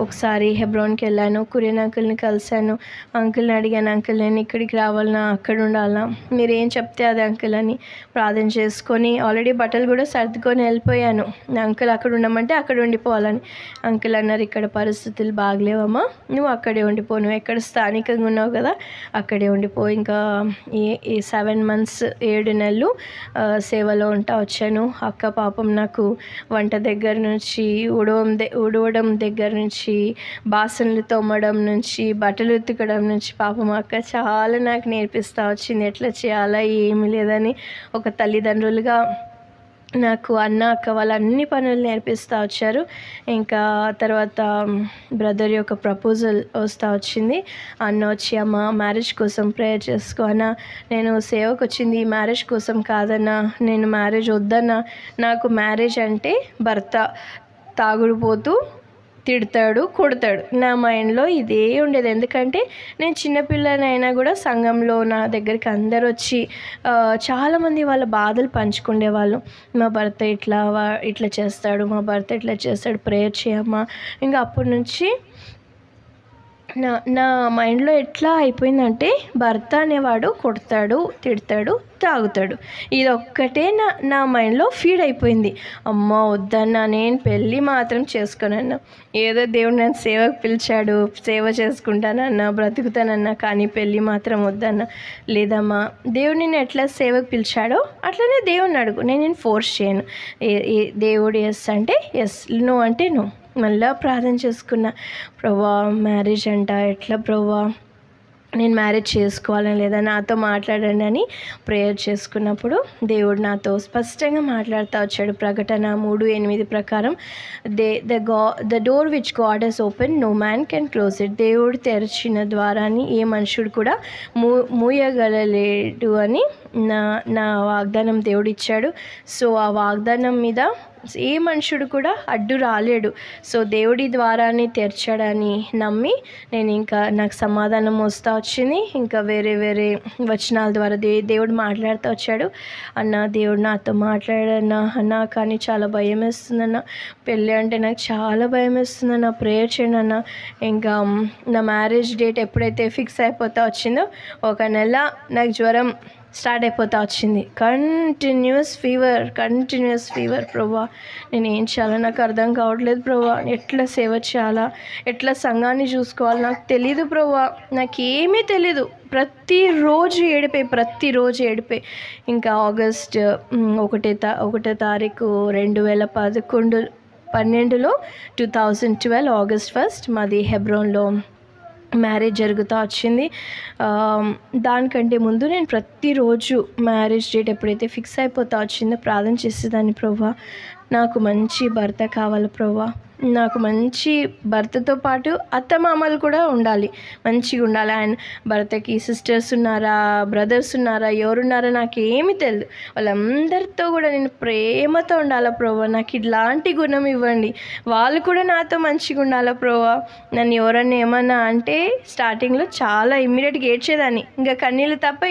ఒకసారి హెబ్రోన్కి వెళ్ళాను. కురియన్ అంకుల్ని కలిశాను. అంకుల్ని అడిగాను, అంకుల్ నేను ఇక్కడికి రావాలన్నా, అక్కడ ఉండాలన్నా, మీరు ఏం చెప్తే అది అంకుల్ అని ప్రార్థన చేసుకొని ఆల్రెడీ బట్టలు కూడా సర్దుకొని వెళ్ళిపోయాను. అంకుల్ అక్కడ ఉండమంటే అక్కడ ఉండిపోవాలని. అంకుల్ అన్నారు, ఇక్కడ పరిస్థితులు బాగలేవమ్మా, నువ్వు అక్కడే ఉండిపో, నువ్వు ఎక్కడ స్థానికంగా ఉన్నావు కదా అక్కడే ఉండిపో. ఇంకా ఈ 7 months 7 నెలలు సేవలో ఉంటా వచ్చాను. అక్క పాపం నాకు వంట దగ్గర నుంచి, ఉడవడం దగ్గర నుంచి, బాసనలు తోమడం నుంచి, బట్టలు ఉతకడం నుంచి పాపం అక్క చాలా నాకు నేర్పిస్తూ వచ్చింది. ఎట్లా చేయాలా ఏమీ లేదని ఒక తల్లిదండ్రులుగా నాకు అక్క వాళ్ళు అన్ని పనులు నేర్పిస్తూ వచ్చారు. ఇంకా తర్వాత బ్రదర్ యొక్క ప్రపోజల్ వస్తూ వచ్చింది. అన్న వచ్చి, అమ్మ మ్యారేజ్ కోసం ప్రేయర్ చేసుకో అన్న, నేను సేవకు వచ్చింది ఈ మ్యారేజ్ కోసం కాదన్నా, నేను మ్యారేజ్ వద్దన్నా, నాకు మ్యారేజ్ అంటే భర్త తాగుడుపోతూ తిడతాడు, కొడతాడు. నా మైండ్లో ఇదే ఉండేది. ఎందుకంటే నేను చిన్నపిల్లనైనా కూడా సంఘంలో నా దగ్గరికి అందరు వచ్చి చాలామంది వాళ్ళ బాధలు పంచుకునేవాళ్ళు. మా భర్త ఇట్లా చేస్తాడు, మా భర్త ఇట్లా చేస్తాడు, ప్రేయర్ చేయమ్మా. ఇంకా అప్పటి నుంచి నా మైండ్లో ఎట్లా అయిపోయిందంటే భర్త అనేవాడు కొడతాడు, తిడతాడు, తాగుతాడు, ఇది ఒక్కటే నా మైండ్లో ఫీడ్ అయిపోయింది. అమ్మ వద్దన్నా, నేను పెళ్ళి మాత్రం చేసుకోనన్నా. ఏదో దేవుడు నన్ను సేవకు పిలిచాడు, సేవ చేసుకుంటానన్నా, బ్రతుకుతానన్నా, కానీ పెళ్ళి మాత్రం వద్దన్నా. లేదమ్మా, దేవుడు నిన్ను ఎట్లా సేవకు పిలిచాడో అట్లనే దేవుడిని అడుగు, నేను ఫోర్స్ చేయను. దేవుడు ఎస్ అంటే ఎస్, నో అంటే నో. మళ్ళీ ప్రార్థన చేసుకున్నా, ప్రభువా మ్యారేజ్ అంట ఎట్లా ప్రభువా, నేను మ్యారేజ్ చేసుకోవాలని లేదా, నాతో మాట్లాడండి అని ప్రేయర్ చేసుకున్నప్పుడు దేవుడు నాతో స్పష్టంగా మాట్లాడుతూ వచ్చాడు. ప్రకటన 3:8 ప్రకారం the door which God has open no man can close it. దేవుడు తెరిచిన ద్వారాన్ని ఏ మనుషుడు కూడా మూయగలలేడు అని నా వాగ్దానం దేవుడు ఇచ్చాడు. సో ఆ వాగ్దానం మీద ఏ మనుషుడు కూడా అడ్డు రాలేడు. సో దేవుడి ద్వారాన్ని తెరచడని నమ్మి నేను ఇంకా నాకు సమాధానం వస్తూ వచ్చింది. ఇంకా వేరే వచనాల ద్వారా దేవుడు మాట్లాడుతూ వచ్చాడు. అన్న దేవుడు నాతో మాట్లాడన్నా అన్న, కానీ చాలా భయం వేస్తుందన్న, పెళ్ళి అంటే నాకు చాలా భయం వేస్తుందన్న, ప్రేయర్ చేయండి అన్న. ఇంకా నా మ్యారేజ్ డేట్ ఎప్పుడైతే ఫిక్స్ అయిపోతూ వచ్చిందో 1 నెల నాకు జ్వరం స్టార్ట్ అయిపోతూ వచ్చింది. Continuous fever. ప్రభువా నేను ఏం చేయాలో నాకు అర్థం కావట్లేదు ప్రభువా, ఎట్లా సేవ చేయాలా, ఎట్లా సంఘాన్ని చూసుకోవాలి నాకు తెలీదు ప్రభువా, నాకేమీ తెలీదు. ప్రతిరోజు ఏడిపే. ఇంకా ఆగస్ట్ 1 తారీఖు 2012 2012 ఆగస్ట్ 1 మాది హెబ్రోన్లో మ్యారేజ్ జరుగుతూ వచ్చింది. దానికంటే ముందు నేను ప్రతిరోజు మ్యారేజ్ డేట్ ఎప్పుడైతే ఫిక్స్ అయిపోతూ వచ్చిందో ప్రార్థన చేసేదాన్ని, ప్రభువా నాకు మంచి భర్త కావాలి ప్రభువా, నాకు మంచి భర్తతో పాటు అత్తమామలు కూడా ఉండాలి, మంచిగా ఉండాలి. అండ్ భర్తకి సిస్టర్స్ ఉన్నారా, బ్రదర్స్ ఉన్నారా, ఎవరున్నారా నాకేమీ తెలియదు, వాళ్ళందరితో కూడా నేను ప్రేమతో ఉండాలా ప్రభువా, నాకు ఇలాంటి గుణం ఇవ్వండి, వాళ్ళు కూడా నాతో మంచిగా ఉండాలా ప్రభువా. నన్ను ఎవరన్నా ఏమన్నా అంటే స్టార్టింగ్లో చాలా ఇమ్మీడియట్గా ఏడ్చేదాన్ని, ఇంకా కన్నీళ్ళు తప్ప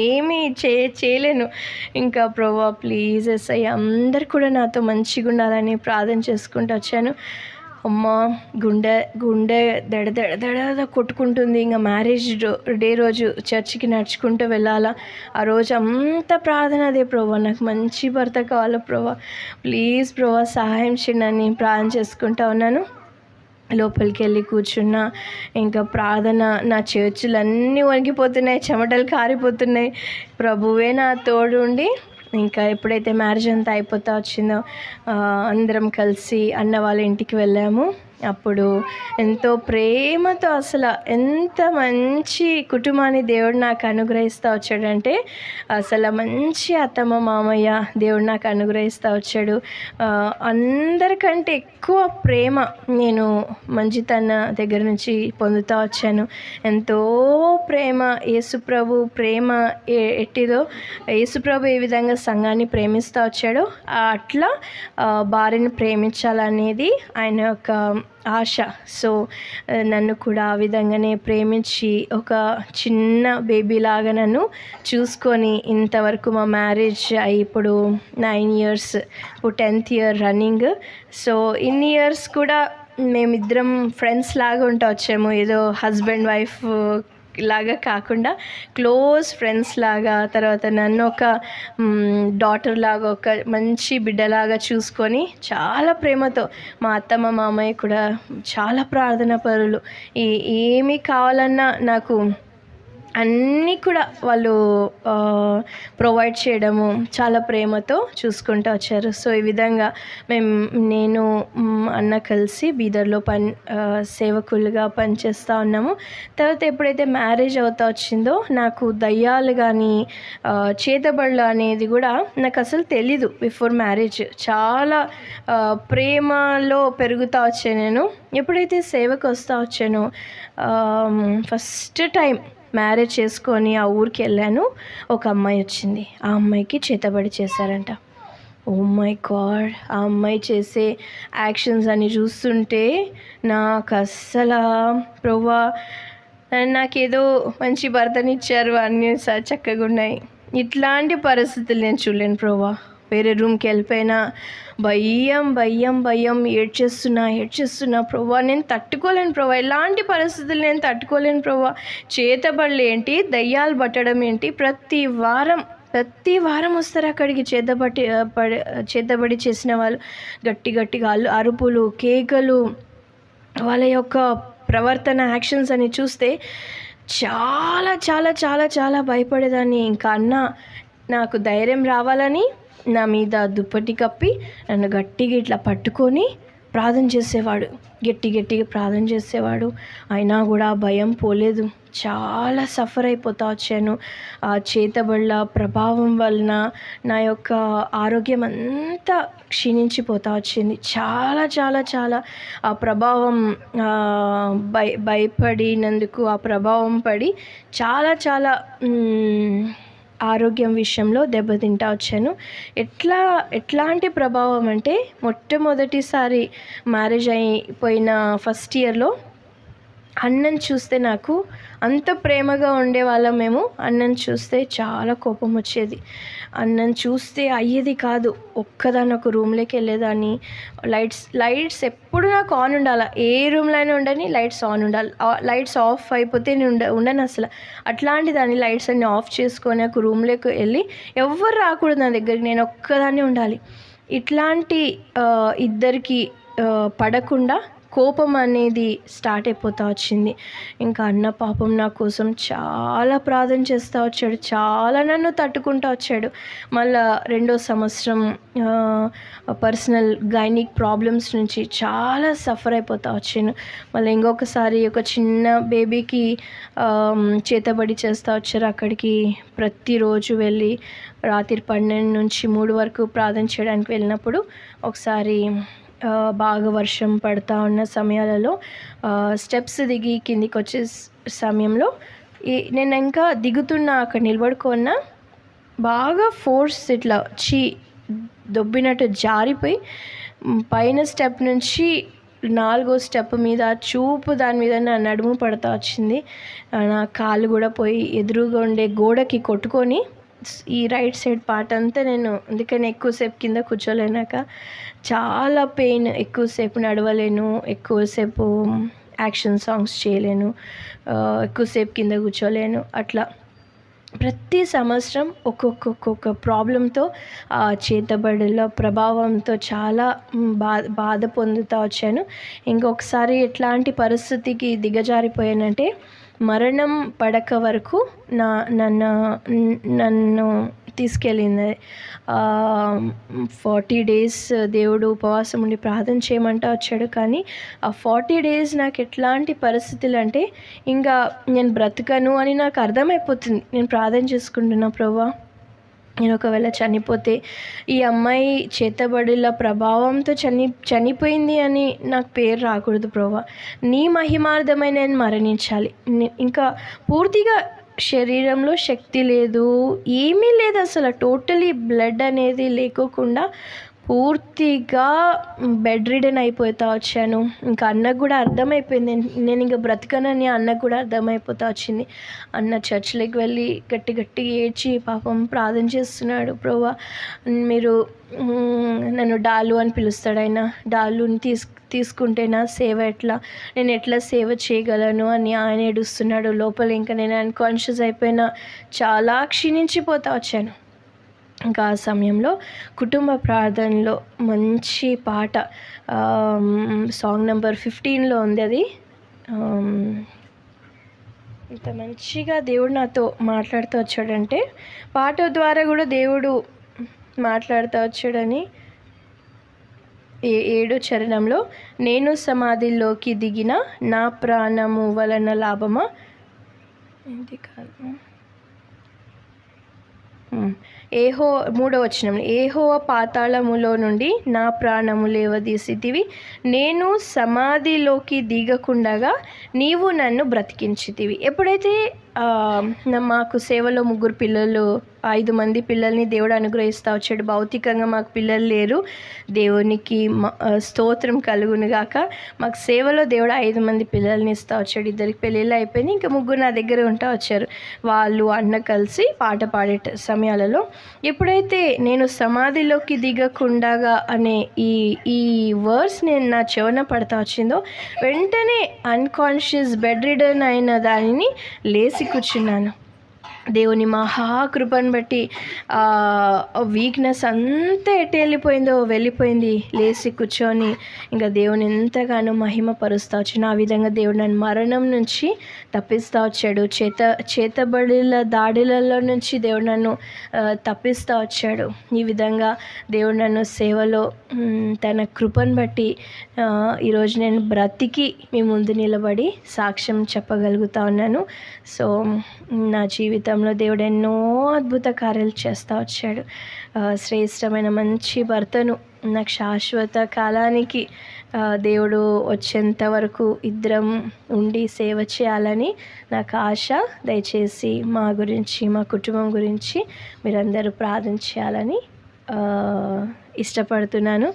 ఏమీ చేయలేను. ఇంకా ప్రభువా ప్లీజ్ ఎస్ఐ అందరు కూడా నాతో మంచిగా ఉండాలని ప్రార్థన చేసుకుంటూ వచ్చాను. అమ్మ గుండె దడ కొట్టుకుంటుంది. ఇంకా మ్యారేజ్ డే రోజు చర్చికి నడుచుకుంటూ వెళ్ళాలా. ఆ రోజు అంత ప్రార్థన అదే, ప్రభువా నాకు మంచి భర్త కావాలా ప్రభువా, ప్లీజ్ ప్రభువా సహాయం చేయండి ప్రార్థన చేసుకుంటూ ఉన్నాను. లోపలికి వెళ్ళి కూర్చున్నా. ఇంకా ప్రార్థన, నా చేతులన్నీ వణికిపోతున్నాయి, చెమటలు కారిపోతున్నాయి. ప్రభువే నా తోడు ఉండి ఇంకా ఎప్పుడైతే మ్యారేజ్ అంతా అయిపోతూ వచ్చిందో అందరం కలిసి అన్న వాళ్ళ ఇంటికి వెళ్ళాము. అప్పుడు ఎంతో ప్రేమతో అసలు ఎంత మంచి కుటుంబాన్ని దేవుడు నాకు అనుగ్రహిస్తూ వచ్చాడంటే, అసలు మంచి అత్తమ్మ మామయ్య దేవుడు నాకు అనుగ్రహిస్తూ వచ్చాడు. అందరికంటే ఎక్కువ ప్రేమ నేను మంజితన్న దగ్గర నుంచి పొందుతూ వచ్చాను. ఎంతో ప్రేమ, యేసుప్రభు ప్రేమ ఎట్టిదో, యేసుప్రభు ఏ విధంగా సంఘాన్ని ప్రేమిస్తూ వచ్చాడో అట్లా భార్యను ప్రేమించాలనేది ఆయన యొక్క ఆశ. సో నన్ను కూడా ఆ విధంగానే ప్రేమించి ఒక చిన్న బేబీలాగా నన్ను చూసుకొని ఇంతవరకు మా మ్యారేజ్ అయ్యి ఇప్పుడు 9 years, ఇప్పుడు 10th year రన్నింగ్. సో ఇన్ని ఇయర్స్ కూడా మేమిద్దరం ఫ్రెండ్స్ లాగా ఉంటా వచ్చాము. ఏదో హస్బెండ్ వైఫ్ లాగా కాకుండా క్లోజ్ ఫ్రెండ్స్ లాగా, తర్వాత నన్ను ఒక డాటర్ లాగా, ఒక మంచి బిడ్డలాగా చూసుకొని చాలా ప్రేమతో, మా అత్తమ్మ మామయ్య కూడా చాలా ప్రార్థన పరులు. ఏమి కావాలన్నా నాకు అన్నీ కూడా వాళ్ళు ప్రొవైడ్ చేయడము, చాలా ప్రేమతో చూసుకుంటూ వచ్చారు. సో ఈ విధంగా నేను అన్న కలిసి బీదర్లో సేవకులుగా పనిచేస్తూ ఉన్నాము. తర్వాత ఎప్పుడైతే మ్యారేజ్ అవుతా వచ్చిందో నాకు దయ్యాలు కానీ చేతబడులు అనేది కూడా నాకు అసలు తెలీదు. బిఫోర్ మ్యారేజ్ చాలా ప్రేమలో పెరుగుతూ వచ్చాను. నేను ఎప్పుడైతే సేవకు వస్తూ వచ్చానో ఫస్ట్ టైం మ్యారేజ్ చేసుకొని ఆ ఊరికి వెళ్ళాను. ఒక అమ్మాయి వచ్చింది. ఆ అమ్మాయికి చేతబడి చేశారంట. ఓ మై గాడ్, ఆ అమ్మాయి చేసే యాక్షన్స్ అని చూస్తుంటే నాకు అస్సలు ప్రభువా, నాకేదో మంచి భర్తనిచ్చారు, అన్నీ చక్కగా ఉన్నాయి, ఇట్లాంటి పరిస్థితులు నేను చూడలేను ప్రభువా. వేరే రూమ్కి వెళ్ళిపోయినా భయం ఏడ్చేస్తున్నా ప్రభువా, నేను తట్టుకోలేను ప్రభువా, ఇలాంటి పరిస్థితులు నేను తట్టుకోలేను ప్రభువా. చేతబడులు ఏంటి, దయ్యాలు పట్టడం ఏంటి, ప్రతి వారం వస్తారు అక్కడికి చేతబడి చేసిన వాళ్ళు. గట్టిగా అరుపులు, కేకలు, వాళ్ళ యొక్క ప్రవర్తన, యాక్షన్స్ అని చూస్తే చాలా చాలా చాలా చాలా భయపడేదాన్ని. ఇంకా అన్న నాకు ధైర్యం రావాలని నా మీద దుప్పటి కప్పి నన్ను గట్టిగా ఇట్లా పట్టుకొని ప్రార్థన చేసేవాడు, గట్టిగా ప్రార్థన చేసేవాడు. అయినా కూడా భయం పోలేదు. చాలా సఫర్ అయిపోతా వచ్చాను. ఆ చేతబళ్ళ ప్రభావం వలన నా యొక్క ఆరోగ్యం అంతా క్షీణించిపోతా వచ్చింది. చాలా చాలా చాలా ఆ ప్రభావం భయపడినందుకు ఆ ప్రభావం పడి చాలా చాలా ఆరోగ్యం విషయంలో దెబ్బతింటా వచ్చాను. ఎట్లాంటి ప్రభావం అంటే, మొట్టమొదటిసారి మ్యారేజ్ అయిపోయిన ఫస్ట్ ఇయర్లో అన్నం చూస్తే, నాకు అంత ప్రేమగా ఉండేవాళ్ళం మేము. అన్నం చూస్తే చాలా కోపం వచ్చేది. అన్నం చూస్తే అయ్యేది కాదు. ఒక్కదాన్ని ఒక రూమ్లోకి వెళ్ళేదాన్ని. లైట్స్ ఎప్పుడు నాకు ఆన్ ఉండాలి. ఏ రూమ్లో అయినా ఉండని లైట్స్ ఆన్ ఉండాలి. లైట్స్ ఆఫ్ అయిపోతే నేను ఉండను అసలు. అట్లాంటి దాన్ని లైట్స్ అన్ని ఆఫ్ చేసుకొని ఒక రూమ్లోకి వెళ్ళి ఎవ్వరు రాకూడదు నా దగ్గరికి, నేను ఒక్కదాన్ని ఉండాలి. ఇట్లాంటి ఇద్దరికి పడకుండా కోపం అనేది స్టార్ట్ అయిపోతూ వచ్చింది. ఇంకా అన్న పాపం నా కోసం చాలా ప్రార్థన చేస్తూ వచ్చాడు, చాలా నన్ను తట్టుకుంటూ వచ్చాడు. మళ్ళా 2వ సంవత్సరం పర్సనల్ గైనిక్ ప్రాబ్లమ్స్ నుంచి చాలా సఫర్ అయిపోతూ వచ్చాను. మళ్ళీ ఇంకొకసారి ఒక చిన్న బేబీకి చేతబడి చేస్తూ వచ్చారు. అక్కడికి ప్రతిరోజు వెళ్ళి రాత్రి 12 నుంచి 3 వరకు ప్రార్థన చేయడానికి వెళ్ళినప్పుడు ఒకసారి బాగా వర్షం పడుతూ ఉన్న సమయాలలో స్టెప్స్ దిగి కిందికి వచ్చే సమయంలో నేను ఇంకా దిగుతున్నా, అక్కడ నిలబడుకున్నా, బాగా ఫోర్స్ ఇట్లా దొబ్బినట్టు జారిపోయి పైన స్టెప్ నుంచి 4వ స్టెప్ మీద చూపు దాని మీద నా నడుము పడుతూ వచ్చింది. నా కాలు కూడా పోయి ఎదురుగా ఉండే గోడకి కొట్టుకొని ఈ రైట్ సైడ్ పార్ట్ అంతా నేను అందుకని ఎక్కువసేపు కింద కూర్చోలేనాక చాలా పెయిన్, ఎక్కువసేపు నడవలేను, ఎక్కువసేపు యాక్షన్ సాంగ్స్ చేయలేను, ఎక్కువసేపు కింద కూర్చోలేను. అట్లా ప్రతి సంవత్సరం ఒక్కొక్క ప్రాబ్లంతో చేతబడుల ప్రభావంతో చాలా బాధ పొందుతూ వచ్చాను. ఇంకొకసారి ఎట్లాంటి పరిస్థితికి దిగజారిపోయానంటే, మరణం పడక వరకు నన్ను తీసుకెళ్ళింది. 40 డేస్ దేవుడు ఉపవాసం ఉండి ప్రార్థన చేయమంటా వచ్చాడు. కానీ ఆ 40 డేస్ నాకు ఎట్లాంటి పరిస్థితులు అంటే ఇంకా నేను బ్రతకను అని నాకు అర్థమైపోతుంది. నేను ప్రార్థన చేసుకుంటున్నా, ప్రభువా నేను ఒకవేళ చనిపోతే ఈ అమ్మాయి చేతబడుల ప్రభావంతో చనిపోయింది అని నాకు పేరు రాకూడదు ప్రభువా. నీ మహిమార్థమై నేను మరణించాలి. ఇంకా పూర్తిగా శరీరంలో శక్తి లేదు, ఏమీ లేదు, అసలు టోటలీ బ్లడ్ అనేది లేకోకుండా పూర్తిగా బెడ్ రిడన్ అయిపోతా వచ్చాను. ఇంకా అన్నకు కూడా అర్థమైపోయింది నేను ఇంకా బ్రతకనని. అన్నకు కూడా అర్థమైపోతా వచ్చింది. అన్న చర్చిలోకి వెళ్ళి గట్టి ఏడ్చి పాపం ప్రార్థన చేస్తున్నాడు. ప్రభువా మీరు నన్ను డాలు అని పిలుస్తాడు. ఆయన డాలుని తీసుకుంటే నా సేవ నేను ఎట్లా సేవ చేయగలను అని ఆయన ఏడుస్తున్నాడు. లోపల ఇంకా నేను అన్కాన్షియస్ అయిపోయినా, చాలా క్షీణించిపోతా వచ్చాను. ఇంకా ఆ సమయంలో కుటుంబ ప్రార్థనలో మంచి పాట, సాంగ్ నెంబర్ 15లో ఉంది. అది ఇంత మంచిగా దేవుడు నాతో మాట్లాడుతూ వచ్చాడంటే, పాట ద్వారా కూడా దేవుడు మాట్లాడుతూ వచ్చాడని 7వ చరణంలో, నేను సమాధిలోకి దిగిన నా ప్రాణము వలన లాభమా, ఇది కాదు 3వ వచనంలో, యెహోవా పాతాళములో నుండి నా ప్రాణము లేవదీసితివి, నేను సమాధిలోకి దిగకుండగా నీవు నన్ను బ్రతికించితివి. ఎప్పుడైతే మాకు సేవలో 3 పిల్లలు, 5 మంది పిల్లల్ని దేవుడు అనుగ్రహిస్తూ వచ్చాడు. భౌతికంగా మాకు పిల్లలు లేరు, దేవునికి స్తోత్రం కలుగును గాక. మాకు సేవలో దేవుడు 5 మంది పిల్లల్ని ఇస్తూ వచ్చాడు. 2 పెళ్ళిళ్ళు అయిపోయినాయి, ఇంకా 3 నా దగ్గర ఉంటా వచ్చారు. వాళ్ళు అన్న కలిసి పాట పాడే సమయాలలో ఎప్పుడైతే నేను సమాధిలోకి దిగకుండగా అనే ఈ వర్స్ నేను నా చెవున పడతా వచ్చిందో, వెంటనే అన్కాన్షియస్ బెడ్ రిడన్ అయిన దానిని లేచి కూర్చున్నాను. దేవుని మహాకృపను బట్టి వీక్నెస్ అంతా ఎటు వెళ్ళిపోయింది. లేచి కూర్చొని ఇంకా దేవుని ఎంతగానో మహిమపరుస్తూ వచ్చాను. ఆ విధంగా దేవుడు నన్ను మరణం నుంచి తప్పిస్తూ వచ్చాడు. చేతబడుల దాడులలో నుంచి దేవుడు నన్ను తప్పిస్తూ వచ్చాడు. ఈ విధంగా దేవుడు నన్ను సేవలో తన కృపను బట్టి ఈరోజు నేను బ్రతికి మీ ముందు నిలబడి సాక్ష్యం చెప్పగలుగుతా ఉన్నాను. సో నా జీవితంలో దేవుడు ఎన్నో అద్భుత కార్యాలు చేస్తూ వచ్చాడు. శ్రేష్టమైన మంచి భర్తను నాకు శాశ్వత కాలానికి దేవుడు వచ్చేంత వరకు ఇద్దరం ఉండి సేవ చేయాలని నాకు ఆశ. దయచేసి మా గురించి, మా కుటుంబం గురించి మీరందరూ ప్రార్థన చేయాలని ఇష్టపడుతున్నాను.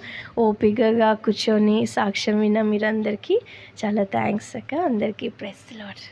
ఓపికగా కూర్చొని సాక్ష్యం విన్న మీరందరికీ చాలా థ్యాంక్స్ అక్క. అందరికీ ప్రైజ్ ది లార్డ్.